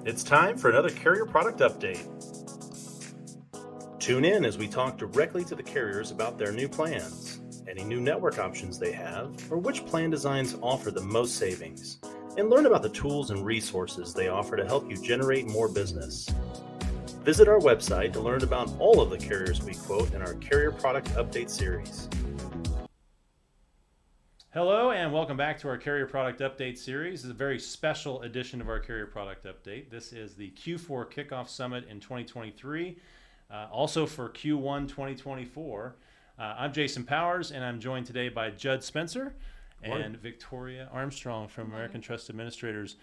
It's time for another carrier product update. Tune in as we talk directly to the carriers about their new plans, any new network options they have, or which plan designs offer the most savings, and learn about the tools and resources they offer to help you generate more business. Visit our website to learn about all of the carriers we quote in our Carrier Product Update series. Hello and welcome back to our Carrier Product Update series. This is a very special edition of our Carrier Product Update. This is the Q4 Kickoff Summit in 2023, also for Q1 2024. I'm Jason Powers, and I'm joined today by Judd Spencer and Victoria Armstrong from American Trust Administrators.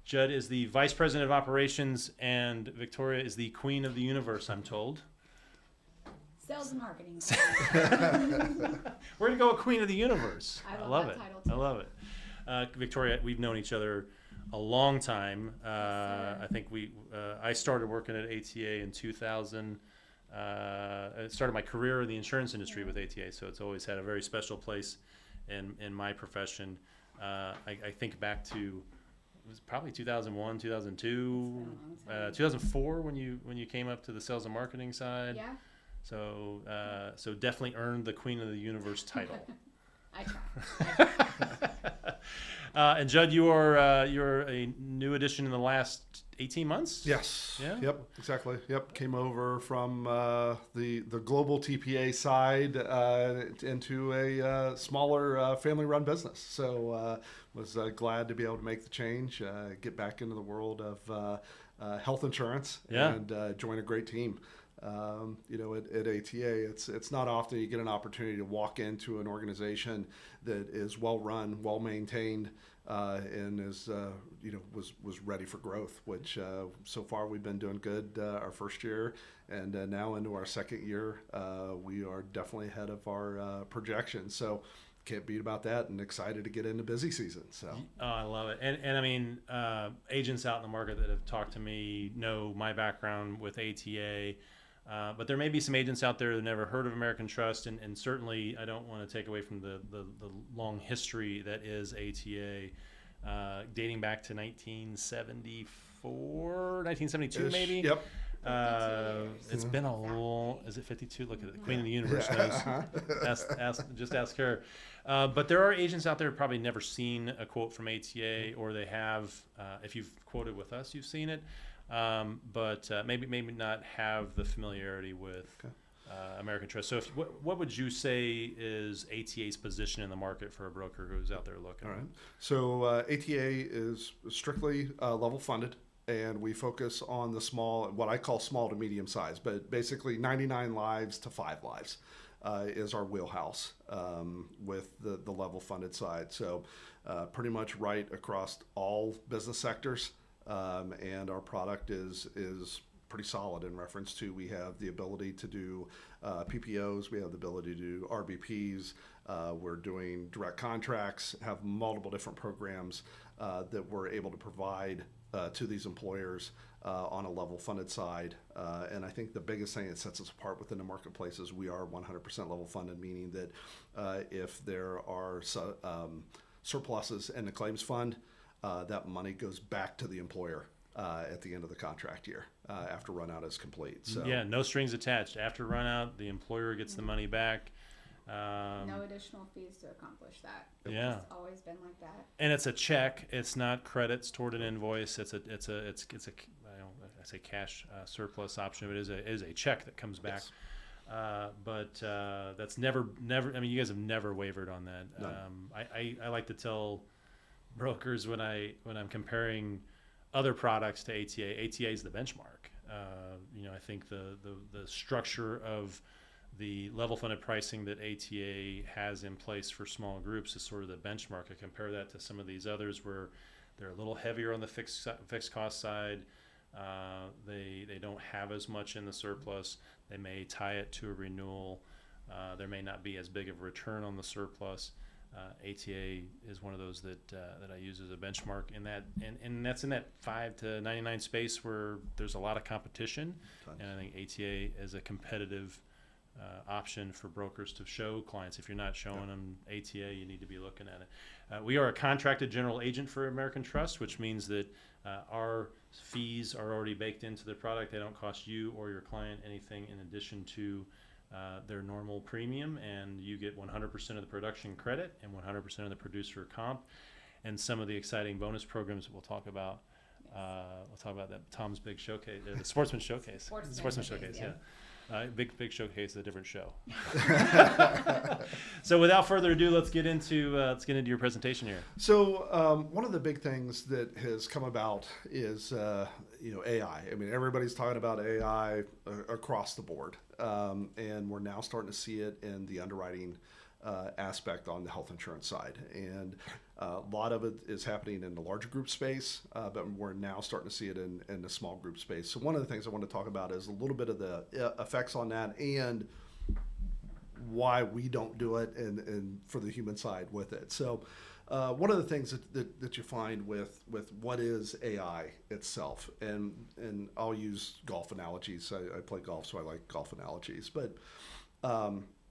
Judd is the Vice President of Operations, and Victoria is the Queen of the Universe, I'm told. Sales and marketing. We're going to go with Queen of the Universe. I love that title too. I love it. Victoria, we've known each other a long time. I think I started working at ATA in 2000. I started my career in the insurance industry with ATA, so it's always had a very special place in my profession. I think back to, it was probably 2001, 2002, 2004 when you came up to the sales and marketing side. Yeah. So definitely earned the Queen of the Universe title. I try. And Judd, you're a new addition in the last 18 months? Yes. Yeah? Yep. Exactly. Yep. Came over from the global TPA side into a smaller family-run business. So was glad to be able to make the change, get back into the world of health insurance, and join a great team. At ATA, it's not often you get an opportunity to walk into an organization that is well run, well maintained, and is was ready for growth. Which so far we've been doing good our first year, and now into our second year, we are definitely ahead of our projections. So can't beat about that, and excited to get into busy season. So I love it, and I mean agents out in the market that have talked to me know my background with ATA. But there may be some agents out there that never heard of American Trust, and certainly I don't want to take away from the long history that is ATA, dating back to 1974, 1972 maybe. Yep. It's been a long. Is it 52? Look at it. The Queen of the Universe knows. Ask her. But there are agents out there who've probably never seen a quote from ATA, or they have. If you've quoted with us, you've seen it. But maybe not have the familiarity with American Trust. So what would you say is ATA's position in the market for a broker who's out there looking? All right. So ATA is strictly level funded, and we focus on the small, what I call small to medium size, but basically 99 lives to 5 lives is our wheelhouse with the level funded side. So pretty much right across all business sectors. And our product is pretty solid in reference to, we have the ability to do PPOs, we have the ability to do RBPs, we're doing direct contracts, have multiple different programs that we're able to provide to these employers on a level funded side. And I think the biggest thing that sets us apart within the marketplace is we are 100% level funded, meaning that if there are surpluses in the claims fund, that money goes back to the employer at the end of the contract year after runout is complete. So yeah, no strings attached. After runout, the employer gets the money back. No additional fees to accomplish that. Yeah, It's always been like that. and it's a check. It's not credits toward an invoice. It's a I say cash surplus option, but it is a check that comes back. Yes. But that's never. I mean, you guys have never wavered on that. No. I like to tell brokers when I'm comparing other products to ATA is the benchmark. I think the structure of the level funded pricing that ATA has in place for small groups is sort of the benchmark. I compare that to some of these others where they're a little heavier on the fixed cost side. They don't have as much in the surplus. They may tie it to a renewal. There may not be as big of a return on the surplus. ATA is one of those that I use as a benchmark in that, and that's in that 5 to 99 space where there's a lot of competition, and I think ATA is a competitive option for brokers to show clients. If you're not showing them ATA, you need to be looking at it. We are a contracted general agent for American Trust, which means that our fees are already baked into the product. They don't cost you or your client anything in addition to their normal premium, and you get 100% of the production credit and 100% of the producer comp, and some of the exciting bonus programs that we'll talk about. We'll talk about that Tom's big showcase, the Sportsman Showcase. Sportsman Showcase, yeah. Big showcase, a different show. So without further ado, let's get into your presentation here. So one of the big things that has come about is AI. I mean, everybody's talking about AI across the board, and we're now starting to see it in the underwriting aspect on the health insurance side, and a lot of it is happening in the larger group space, but we're now starting to see it in the small group space. So one of the things I want to talk about is a little bit of the effects on that and why we don't do it, and for the human side with it. So one of the things that you find with what is AI itself, and I'll use golf analogies. I play golf, so I like golf analogies, but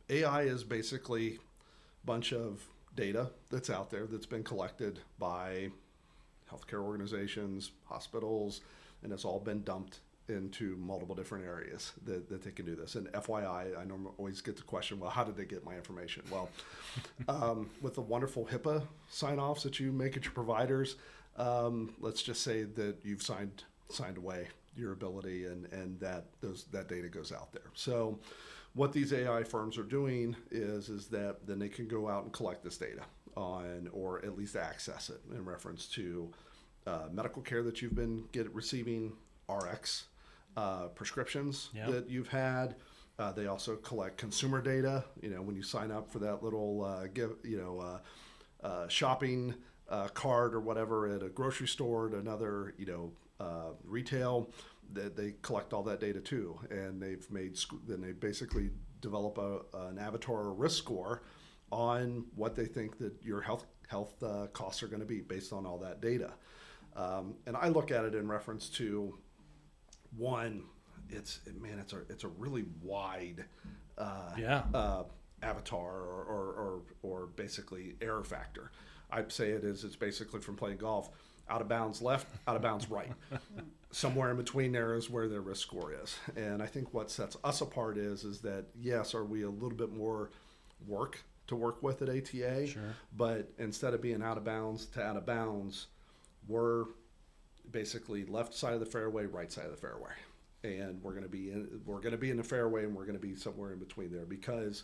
AI is basically a bunch of data that's out there that's been collected by healthcare organizations, hospitals, and it's all been dumped into multiple different areas that they can do this. And FYI, I normally always get the question, well, how did they get my information? Well, with the wonderful HIPAA sign-offs that you make at your providers, let's just say that you've signed away your ability, and that data goes out there. So what these AI firms are doing is that then they can go out and collect this data or at least access it in reference to medical care that you've been receiving, RX prescriptions that you've had. They also collect consumer data. When you sign up for that little shopping card or whatever at a grocery store, at another retail, that they collect all that data too, and they basically develop an avatar or risk score on what they think that your health costs are going to be based on all that data. And I look at it in reference to one. It's a really wide avatar or basically error factor. I'd say it's basically from playing golf. Out of bounds left, out of bounds right. Somewhere in between there is where their risk score is. And I think what sets us apart is that, yes, are we a little bit more work with at ATA? Sure. But instead of being out of bounds to out of bounds, we're basically left side of the fairway, right side of the fairway. And we're going to be in the fairway, and we're going to be somewhere in between there, because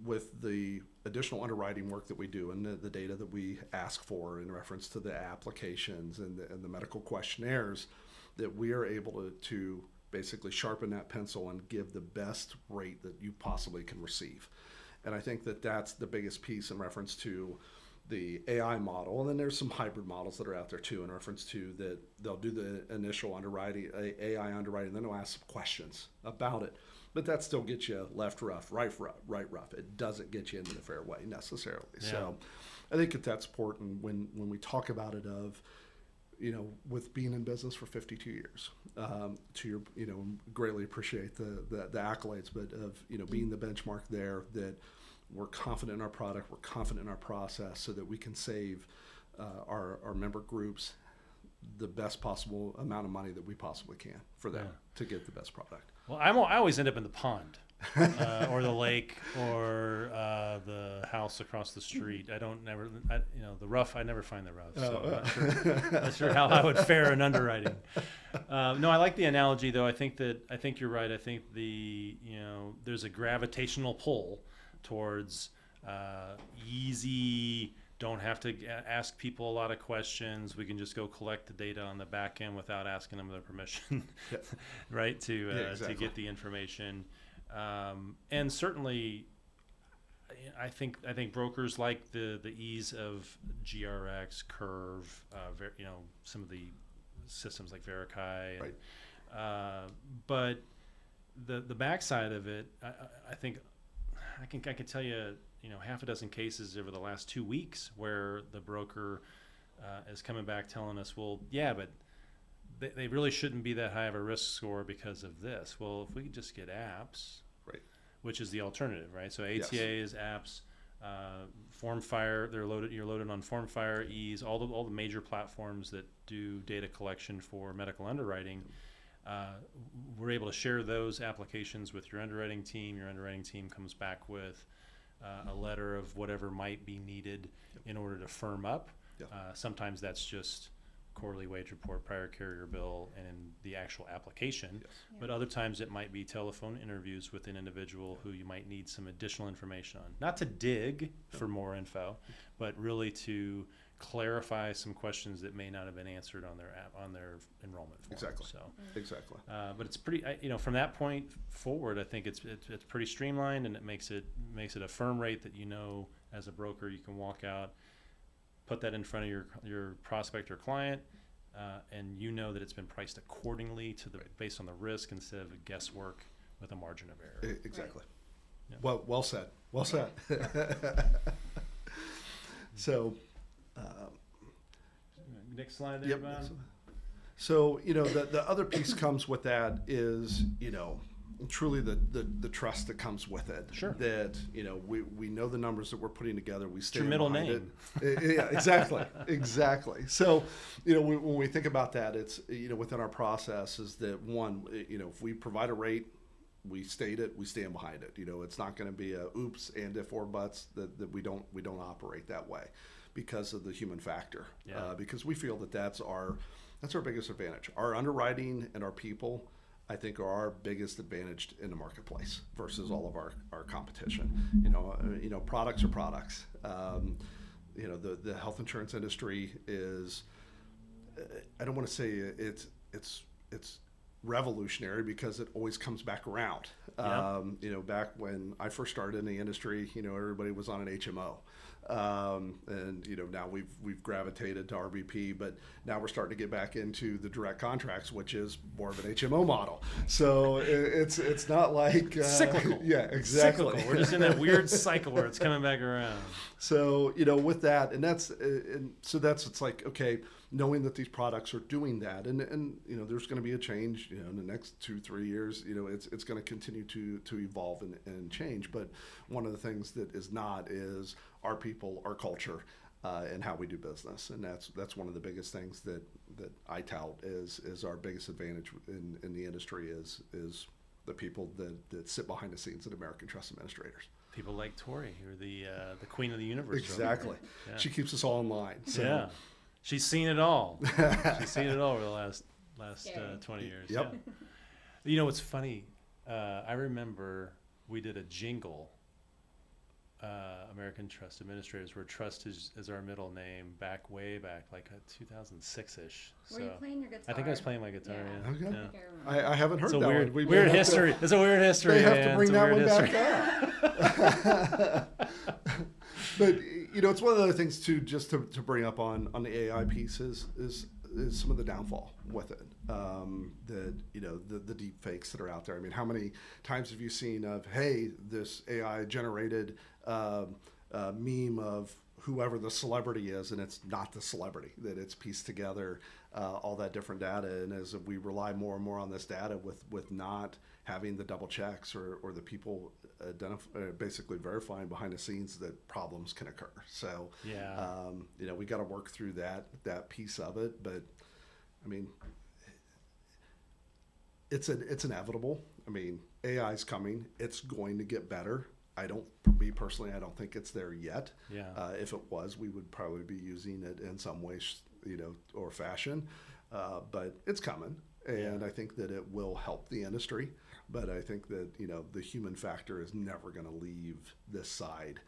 with the additional underwriting work that we do and the data that we ask for in reference to the applications and the medical questionnaires, that we are able to basically sharpen that pencil and give the best rate that you possibly can receive. And I think that that's the biggest piece in reference to the AI model. And then there's some hybrid models that are out there too in reference to that they'll do the initial underwriting, AI underwriting, then they'll ask some questions about it. But that still gets you left rough, right rough. It doesn't get you into the fairway necessarily. Yeah. So I think that's important when we talk about it with being in business for 52 years, to your, greatly appreciate the accolades, but of, being the benchmark there, that we're confident in our product, we're confident in our process, so that we can save our member groups the best possible amount of money that we possibly can for them to get the best product. Well, I always end up in the pond, or the lake, or the house across the street. The rough. I never find the rough, so I'm not sure how I would fare in underwriting. No, I like the analogy though. I think you're right. I think there's a gravitational pull towards easy. Don't have to ask people a lot of questions. We can just go collect the data on the back end without asking them their permission, right? To get the information, and certainly, I think brokers like the ease of GRX, Curve, some of the systems like Verikai, right. But the backside of it, I think I can tell you. Half a dozen cases over the last 2 weeks where the broker is coming back telling us, well, yeah, but they really shouldn't be that high of a risk score because of this. Well, if we could just get apps, right, which is the alternative, right? So Yes. ATAs, apps, FormFire, you're loaded on FormFire, Ease, all the major platforms that do data collection for medical underwriting. We're able to share those applications with your underwriting team. Your underwriting team comes back with a letter of whatever might be needed in order to firm up. Yep. Sometimes that's just quarterly wage report, prior carrier bill, and the actual application. Yes. Yeah. But other times it might be telephone interviews with an individual who you might need some additional information on. Not to dig for more info, but really to clarify some questions that may not have been answered on their enrollment form. Exactly. So, Exactly. but it's pretty, from that point forward, I think it's pretty streamlined, and it makes it a firm rate that as a broker you can walk out, put that in front of your prospect or client, and that it's been priced accordingly based on the risk instead of guesswork with a margin of error. Exactly. Yeah. Well said. Well said. So. Next slide there, Yep. Bob. So the other piece comes with that is truly the trust that comes with it. Sure. That we know the numbers that we're putting together. We stand your middle behind name. it. Yeah, exactly. So when we think about that, it's within our process is that one, if we provide a rate, we state it, we stand behind it. It's not going to be a oops and if or buts that we don't operate that way because of the human factor. Yeah. Because we feel that that's our biggest advantage. Our underwriting and our people, I think, are our biggest advantage in the marketplace versus all of our competition. Products are products. The health insurance industry is, I don't want to say it's revolutionary because it always comes back around. Yeah. Back when I first started in the industry, everybody was on an HMO. And now we've gravitated to RBP, but now we're starting to get back into the direct contracts, which is more of an HMO model. So it's not like cyclical. Yeah, exactly. Cyclical. We're just in that weird cycle where it's coming back around. So with that, it's like, okay, knowing that these products are doing that, and there's going to be a change in the next 2-3 years. It's going to continue to evolve and change. But one of the things that is not is our people, our culture, and how we do business, and that's one of the biggest things that I tout is our biggest advantage in the industry is the people that sit behind the scenes at American Trust Administrators. People like Tori, who are the queen of the universe. Exactly. Yeah. She keeps us all in line. So. Yeah. She's seen it all. She's seen it all over the last 20 years. Yep. Yeah. What's funny? I remember we did a jingle. American Trust Administrators, where trust is our middle name, way back, like 2006-ish. Were you playing your guitar? I think I was playing my guitar. Yeah. Okay. I think I remember. I haven't heard It's a that weird, one. weird history. It's a weird history. They have man. to bring It's a that weird one history. back up. But it's one of the other things too, just to bring up on the AI piece is some of the downfall with it. The deep fakes that are out there. I mean, how many times have you seen of, hey, this AI generated meme of whoever the celebrity is, and it's not the celebrity, that it's pieced together all that different data, and as we rely more and more on this data with not having the double checks or the people basically verifying behind the scenes that problems can occur. So yeah, we got to work through that piece of it, but I mean, it's inevitable. I mean, AI is coming. It's going to get better. Me personally, I don't think it's there yet. Yeah. If it was, we would probably be using it in some way, or fashion. But it's coming, and Yeah. I think that it will help the industry. But I think that the human factor is never going to leave this side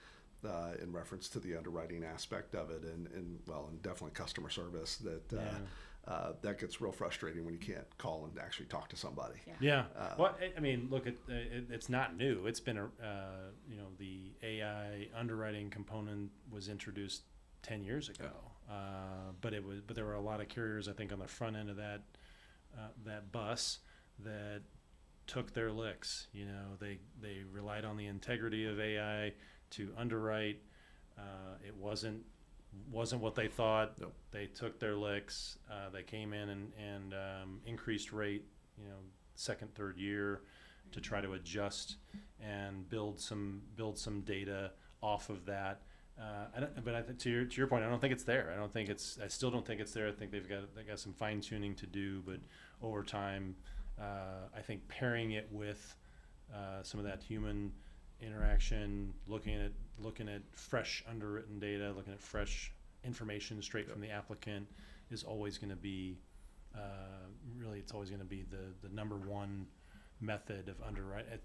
in reference to the underwriting aspect of it, and definitely customer service. That gets real frustrating when you can't call and actually talk to somebody. Yeah. Well, I mean, look, it's not new. It's been the AI underwriting component was introduced 10 years ago. But there were a lot of carriers, I think, on the front end of that bus that took their licks. They relied on the integrity of AI to underwrite. It wasn't what they thought. Nope. They took their licks. They came in and increased rate, second, third year, to try to adjust and build some data off of that. But I think to your point, I don't think it's there. I still don't think it's there. I think they got some fine tuning to do, but over time, I think pairing it with some of that human interaction, looking at fresh underwritten data, looking at fresh information straight from the applicant, is always going to be it's always going to be the number one method of underwriting.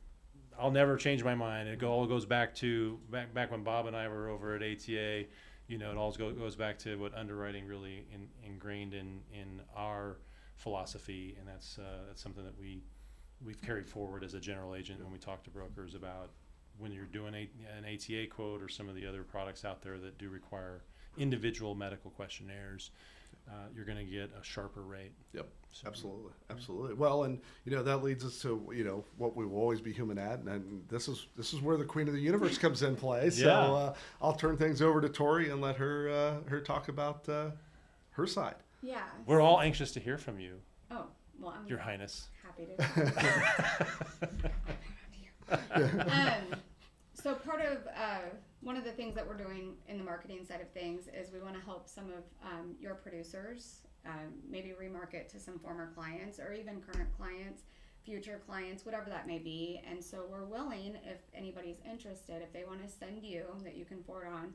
I'll never change my mind. It all goes back to back when Bob and I were over at ATA. It all goes back to what underwriting really ingrained in our philosophy, and that's something that we've carried forward as a general agent when we talk to brokers about when you're doing an ATA quote or some of the other products out there that do require individual medical questionnaires. You're going to get a sharper rate. Yep, so, absolutely. Well, and that leads us to what we will always be human at, and this is where the queen of the universe comes in play. So I'll turn things over to Tori and let her talk about her side. Yeah. We're all anxious to hear from you. Oh, well, I'm Your Highness. happy to. So part of one of the things that we're doing in the marketing side of things is we want to help some of your producers maybe remarket to some former clients or even current clients, future clients, whatever that may be. And so we're willing, if anybody's interested, if they want to send you, that you can forward on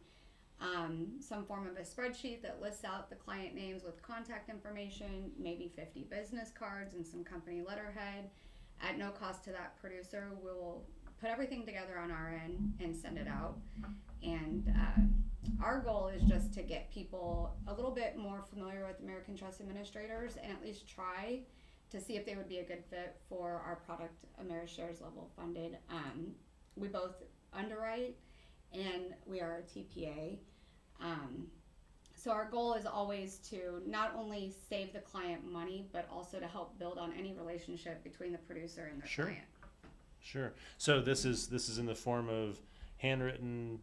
some form of a spreadsheet that lists out the client names with contact information, maybe 50 business cards and some company letterhead at no cost to that producer. We'll put everything together on our end and send it out. And our goal is just to get people a little bit more familiar with American Trust Administrators and at least try to see if they would be a good fit for our product, AmeriShares Level Funded. We both underwrite and we are a TPA. So our goal is always to not only save the client money, but also to help build on any relationship between the producer and their client. Sure. So this is in the form of handwritten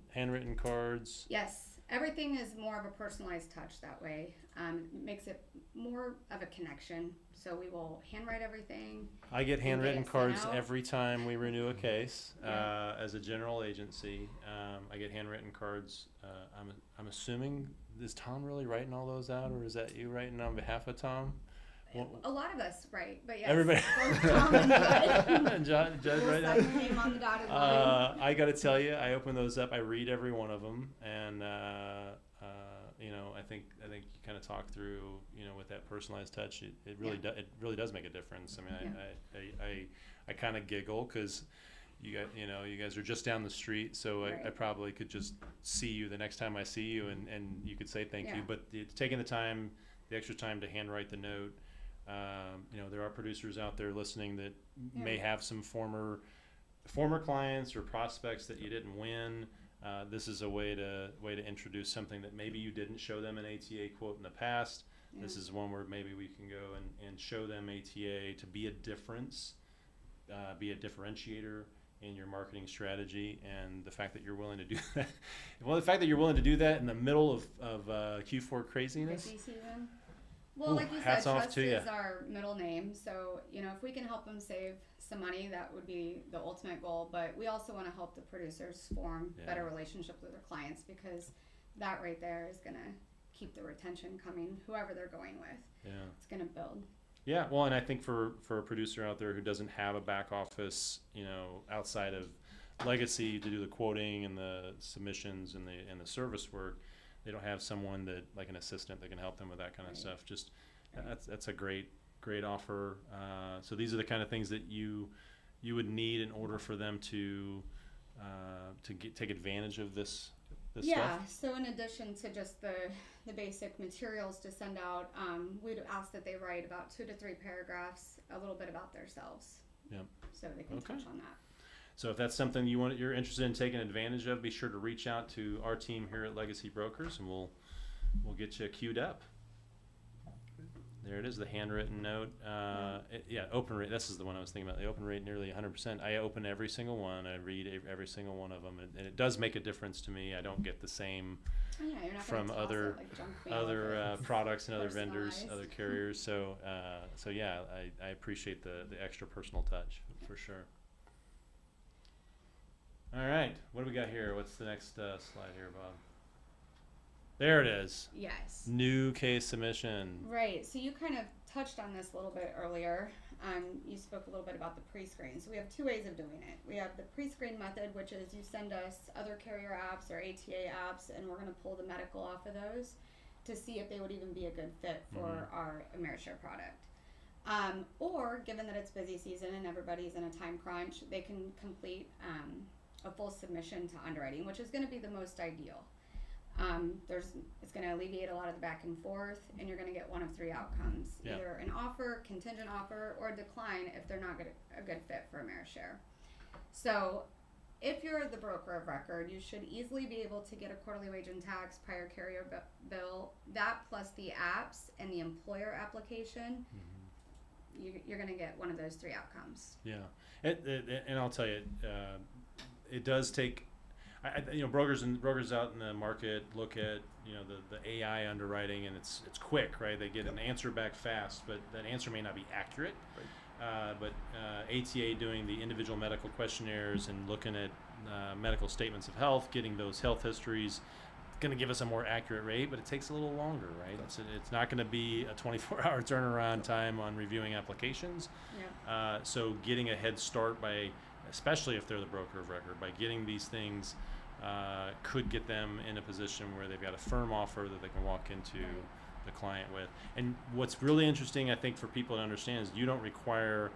cards. Yes, everything is more of a personalized touch that way. Makes it more of a connection. So we will handwrite everything. I get handwritten cards every time we renew a case. As a general agency, I get handwritten cards. I'm assuming, is Tom really writing all those out, or is that you writing on behalf of Tom? A lot of us write, but yes, everybody. Both Tom and Judge we'll right sign your name on the dotted line. I got to tell you, I open those up. I read every one of them, and I think you kind of talk through, with that personalized touch. It really does make a difference. I mean, I kind of giggle because you guys are just down the street, so Right. I probably could just see you the next time I see you, and you could say thank you. But taking the extra time to handwrite the note. There are producers out there listening that may have some former clients or prospects that you didn't win. This is a way to introduce something that maybe you didn't show them an ATA quote in the past. Yeah. This is one where maybe we can go and show them ATA to be a difference, be a differentiator in your marketing strategy. And the fact that you're willing to do that, in the middle of Q4 craziness. Busy season. Well, like you said, Trust is our middle name. So, if we can help them save some money, that would be the ultimate goal. But we also want to help the producers form better relationships with their clients, because that right there is going to keep the retention coming, whoever they're going with. Yeah. It's going to build. Yeah, well, and I think for a producer out there who doesn't have a back office, outside of legacy to do the quoting and the submissions and the service work, they don't have someone that, like an assistant, that can help them with that kind of stuff. Just that's a great offer. So these are the kind of things that you would need in order for them to take advantage of this stuff. Yeah. So in addition to just the basic materials to send out, we'd ask that they write about 2 to 3 paragraphs, a little bit about themselves. Yep. So they can touch on that. So if that's something you're interested in taking advantage of, be sure to reach out to our team here at Legacy Brokers, and we'll get you queued up. There it is, the handwritten note. Open rate. This is the one I was thinking about. The open rate, nearly 100%. I open every single one. I read every single one of them, and it does make a difference to me. I don't get the same from other products and other vendors, other carriers. So I appreciate the extra personal touch for sure. All right, what do we got here? What's the next slide here, Bob? There it is. Yes. New case submission. Right. So you kind of touched on this a little bit earlier. You spoke a little bit about the pre-screen. So we have two ways of doing it. We have the pre-screen method, which is you send us other carrier apps or ATA apps, and we're going to pull the medical off of those to see if they would even be a good fit for our AmeriShare product. Or, given that it's busy season and everybody's in a time crunch, they can complete a full submission to underwriting, which is going to be the most ideal. It's going to alleviate a lot of the back and forth, and you're going to get one of three outcomes: either an offer, contingent offer, or a decline if they're not a good fit for AmeriShare. So, if you're the broker of record, you should easily be able to get a quarterly wage and tax, prior carrier bill, that plus the apps and the employer application. You're going to get one of those three outcomes. Yeah, and I'll tell you, it does take. Brokers out in the market look at the AI underwriting, and it's quick, right? They get an answer back fast, but that answer may not be accurate. Right. But ATA doing the individual medical questionnaires and looking at medical statements of health, getting those health histories, going to give us a more accurate rate, but it takes a little longer, right? It's not going to be a 24-hour turnaround time on reviewing applications. Yeah. So getting a head start by, especially if they're the broker of record, by getting these things could get them in a position where they've got a firm offer that they can walk into the client with. And what's really interesting, I think, for people to understand is you don't require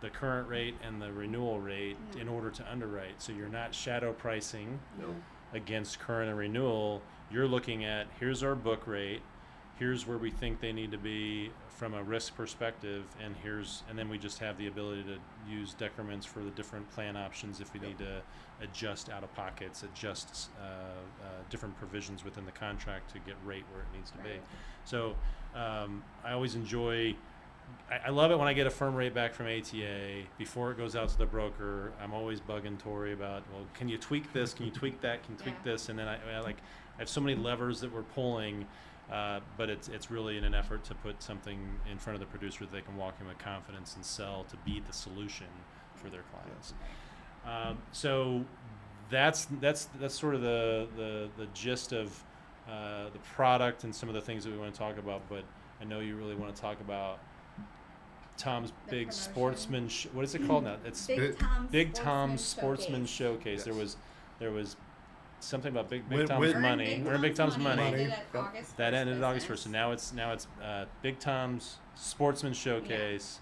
the current rate and the renewal rate in order to underwrite. So you're not shadow pricing against current and renewal. You're looking at, here's our book rate, here's where we think they need to be from a risk perspective, and then we just have the ability to use decrements for the different plan options if we need to adjust out of pockets, adjust different provisions within the contract to get rate where it needs to be. So I always enjoy, I love it when I get a firm rate back from ATA before it goes out to the broker. I'm always bugging Tori about, well, can you tweak this? Can you tweak that? Can you tweak this? And then I have so many levers that we're pulling. But it's really in an effort to put something in front of the producer that they can walk in with confidence and sell to be the solution for their clients. So that's sort of the gist of the product and some of the things that we want to talk about. But I know you really want to talk about Tom's Big Sportsman. What is it called now? It's Big Tom's Sportsman Showcase. Yes. There was something about Big Tom's money. We're in Big Tom's money. That ended August 1st. So now it's Big Tom's Sportsman Showcase.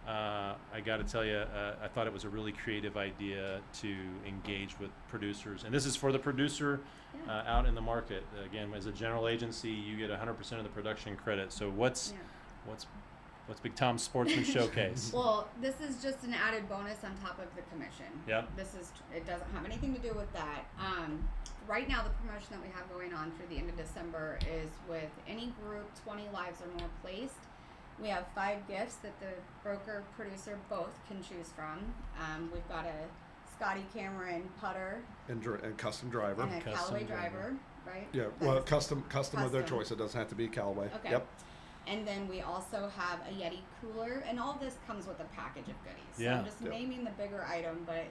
I got to tell you, I thought it was a really creative idea to engage with producers, and this is for the producer out in the market. Again, as a general agency, you get 100% of the production credit. So what's Big Tom's Sportsman Showcase? Well, this is just an added bonus on top of the commission. Yep. It doesn't have anything to do with that. Right now, the promotion that we have going on through the end of December is with any group 20 lives or more placed. We have 5 gifts that the broker producer both can choose from. We've got a Scotty Cameron putter and custom driver and a Callaway driver, right? Yeah, well, custom of their choice. It doesn't have to be Callaway. Okay. Yep. And then we also have a Yeti cooler, and all this comes with a package of goodies. Yeah. So I'm just naming the bigger item, but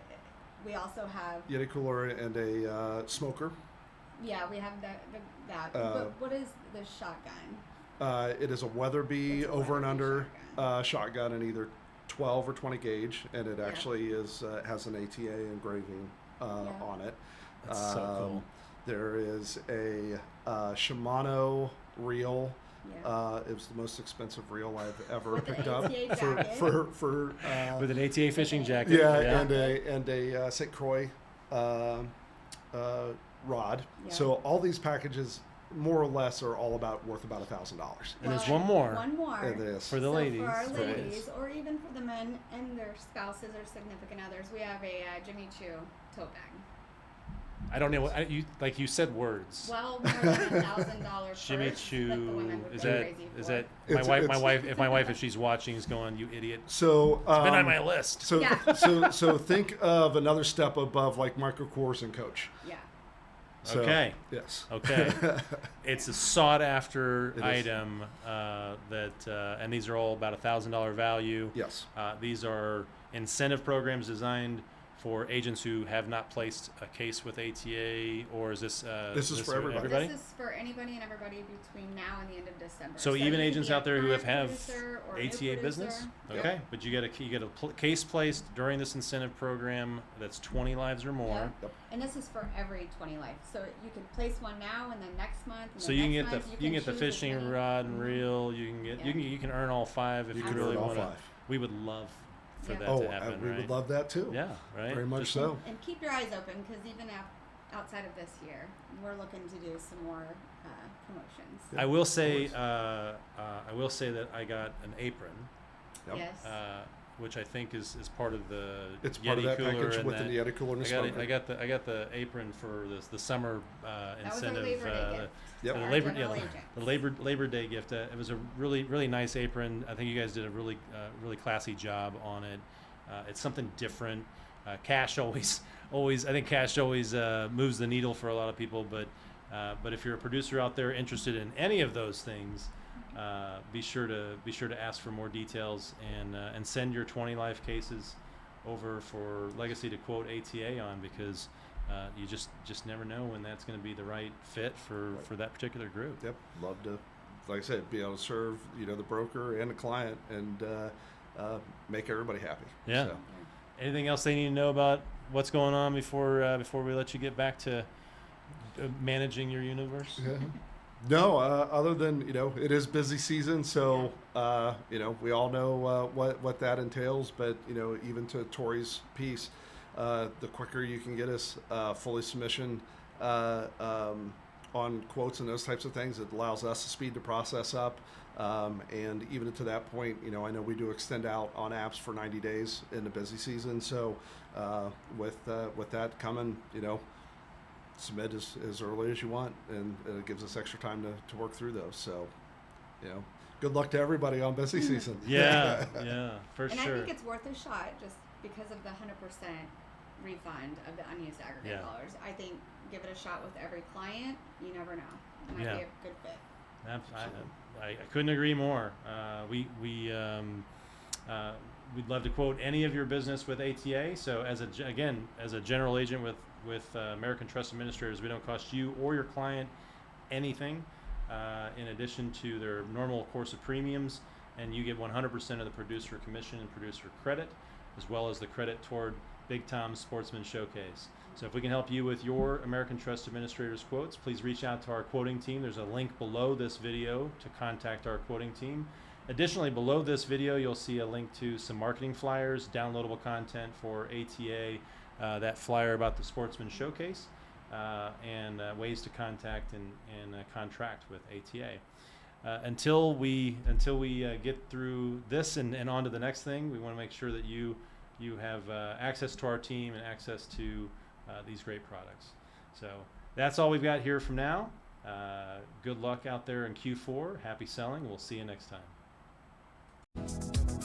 we also have Yeti cooler and a smoker. Yeah, we have that. But what is the shotgun? It is a Weatherby over and under shotgun in either 12 or 20 gauge, and it actually has an ATA engraving on it. That's so cool. There is a Shimano reel. Yeah. It was the most expensive reel I've ever With picked an up ATA for with an ATA fishing jacket. Yeah, and a St. Croix rod. Yeah. So all these packages, more or less, are all worth about $1,000. And there's one more. One more. It is. For the ladies. For our Right. ladies, or even for the men and their spouses or significant others, we have a Jimmy Choo tote bag. I don't know what you said words. Well, more than $1,000. Jimmy purse Choo. that the women would Is go that crazy is for. that It's- my wife? If my wife, if she's watching, is going, "You idiot." So It's been on my list. So Yeah. so think of another step above like Michael Kors and Coach. Yeah. So, Okay. Yes. Okay. It's a sought after It is. item and these are all about $1,000 value. Yes. These are incentive programs designed for agents who have not placed a case with ATA, or is this? This is for everybody. This is for anybody and everybody between now and the end of December. So even you could agents be a out there who have current producer or a new ATA business, producer. okay, but you get a case placed during this incentive program that's 20 lives or more. Yep. And this is for every 20 life. So you can place one now, and then next month. And So then you can next get month, you can get the choose as fishing many. rod and reel. You can get Yeah. you can earn all 5 if You you, can really earn all want to. 5. We would love for Yeah. that to happen, we right? would love that too. Yeah, right. Very much Just- so. And keep your eyes open, because even outside of this year, we're looking to do some more promotions. Yeah, I will of say, course. I will say that I got an apron, Yep. Yes. which I think is part of the It's Yeti part of that cooler package and with the that. Yeti cooler and the I got smoker. I got the apron for the summer That was incentive. our Labor Day gift. Yep. to The our Labor general yeah, agents. the Labor Day gift. It was a really nice apron. I think you guys did a really classy job on it. It's something different. Cash always I think cash always moves the needle for a lot of people. But if you're a producer out there interested in any of those things, be sure to ask for more details and send your 20 life cases over for Legacy to quote ATA on, because you just never know when that's going to be the right fit for that particular group. Yep. Love to, like I said, be able to serve the broker and the client and make everybody happy. Yeah. So, Anything else they need to know about what's going on before we let you get back to managing your universe? yeah. No, other than it is busy season, so we all know what that entails. But even to Tori's piece, the quicker you can get us fully submission on quotes and those types of things, it allows us to speed the process up. And even to that point, I know we do extend out on apps for 90 days in the busy season. So with that coming, submit as early as you want, and it gives us extra time to work through those. So, good luck to everybody on busy season. Yeah, for And sure. I think it's worth a shot just because of the 100% refund of the unused aggregate Yeah. dollars. I think give it a shot with every client. You never know. It might Yeah. be a good fit. I couldn't agree more. We'd love to quote any of your business with ATA. So as a general agent with American Trust Administrators, we don't cost you or your client anything in addition to their normal course of premiums, and you get 100% of the producer commission and producer credit, as well as the credit toward Big Tom's Sportsman Showcase. So if we can help you with your American Trust Administrators quotes, please reach out to our quoting team. There's a link below this video to contact our quoting team. Additionally, below this video, you'll see a link to some marketing flyers, downloadable content for ATA, that flyer about the Sportsman Showcase, and ways to contact and contract with ATA. Until we get through this and on to the next thing, we want to make sure that you have access to our team and access to these great products. So that's all we've got here from now. Good luck out there in Q4. Happy selling. We'll see you next time.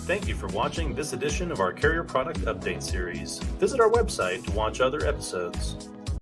Thank you for watching this edition of our Carrier Product Update Series. Visit our website to watch other episodes.